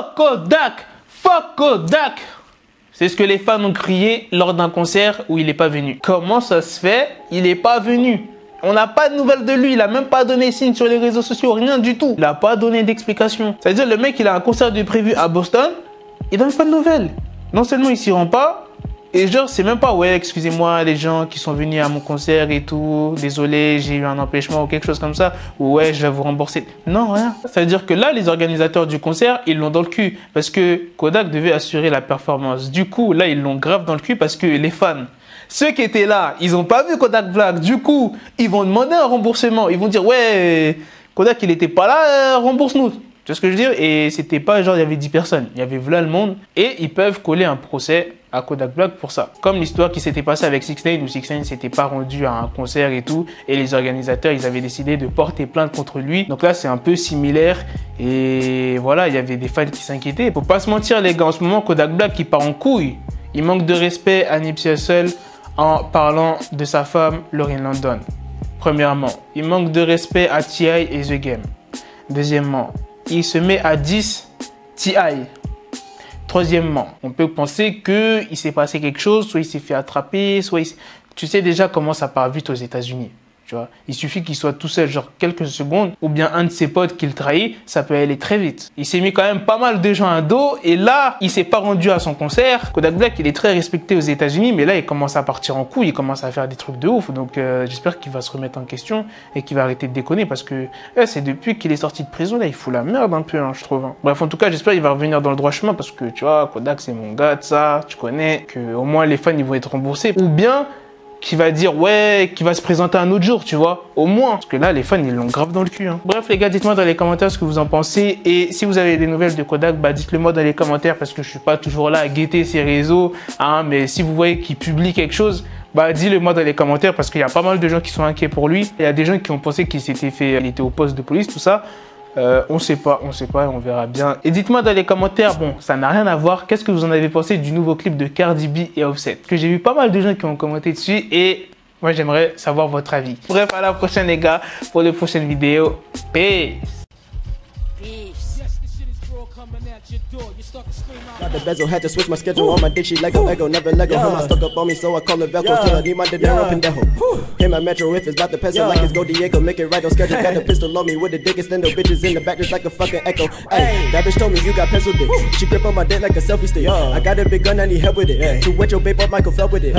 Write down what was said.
Fuck Kodak! Fuck Kodak! C'est ce que les fans ont crié lors d'un concert où il n'est pas venu. Comment ça se fait? Il n'est pas venu. On n'a pas de nouvelles de lui, il n'a même pas donné signe sur les réseaux sociaux, rien du tout. Il n'a pas donné d'explication. C'est-à-dire le mec, il a un concert de prévu à Boston, il donne pas de nouvelles. Non seulement il s'y rend pas, et genre c'est même pas ouais excusez-moi les gens qui sont venus à mon concert et tout, désolé j'ai eu un empêchement ou quelque chose comme ça, ou ouais je vais vous rembourser. Non rien. Ça veut dire que là les organisateurs du concert ils l'ont dans le cul parce que Kodak devait assurer la performance. Du coup là ils l'ont grave dans le cul parce que les fans, ceux qui étaient là, ils ont pas vu Kodak Black. Du coup ils vont demander un remboursement. Ils vont dire ouais Kodak il était pas là, rembourse-nous. Tu vois ce que je veux dire? Et c'était pas genre il y avait 10 personnes, il y avait voilà le monde. Et ils peuvent coller un procès à Kodak Black pour ça. Comme l'histoire qui s'était passée avec 6ix9ine où 6ix9ine s'était pas rendu à un concert et tout. Et les organisateurs, ils avaient décidé de porter plainte contre lui. Donc là, c'est un peu similaire. Et voilà, il y avait des fans qui s'inquiétaient. Faut pas se mentir les gars, en ce moment, Kodak Black il part en couille. Il manque de respect à Nipsey Hussle en parlant de sa femme, Lauren London. Premièrement, il manque de respect à T.I. et The Game. Deuxièmement, il se met à 10 T.I. Troisièmement, on peut penser qu'il s'est passé quelque chose, soit il s'est fait attraper, soit tu sais déjà comment ça part vite aux États-Unis. Tu vois, il suffit qu'il soit tout seul, genre quelques secondes, ou bien un de ses potes qui le trahit, ça peut aller très vite. Il s'est mis quand même pas mal de gens à dos, et là, il s'est pas rendu à son concert. Kodak Black, il est très respecté aux États-Unis, mais là, il commence à partir en couille, il commence à faire des trucs de ouf. Donc, j'espère qu'il va se remettre en question et qu'il va arrêter de déconner, parce que c'est depuis qu'il est sorti de prison, là, il fout la merde un peu, hein, je trouve. Bref, en tout cas, j'espère qu'il va revenir dans le droit chemin, parce que tu vois, Kodak, c'est mon gars, de ça, tu connais, que au moins les fans, ils vont être remboursés. Ou bien qui va dire ouais, qui va se présenter un autre jour, tu vois, au moins. Parce que là, les fans, ils l'ont grave dans le cul. Hein. Bref, les gars, dites-moi dans les commentaires ce que vous en pensez. Et si vous avez des nouvelles de Kodak, bah dites-le moi dans les commentaires parce que je suis pas toujours là à guetter ses réseaux. Hein, mais si vous voyez qu'il publie quelque chose, bah dis-le moi dans les commentaires parce qu'il y a pas mal de gens qui sont inquiets pour lui. Il y a des gens qui ont pensé qu'il s'était fait, il était au poste de police, tout ça. On sait pas, on verra bien. Et dites-moi dans les commentaires, bon, ça n'a rien à voir, qu'est-ce que vous en avez pensé du nouveau clip de Cardi B et Offset? Parce que j'ai vu pas mal de gens qui ont commenté dessus et moi j'aimerais savoir votre avis. Bref, à la prochaine les gars, pour les prochaines vidéos. Peace! Got the bezel, had to switch my schedule. On my dick, she Lego, never Lego. Him, I stuck up on me, so I call it Velcro. Till I need my dinero pendejo. Him, my metro, if it's about the peso, like it's Go Diego, make it right on schedule. Got the pistol on me with the dick, extendo bitches in the back, just like a fucking echo. Hey, that bitch told me you got pencil dick. She grip on my dick like a selfie stick. I got a big gun, I need help with it. To wet your babe up, Michael fell with it.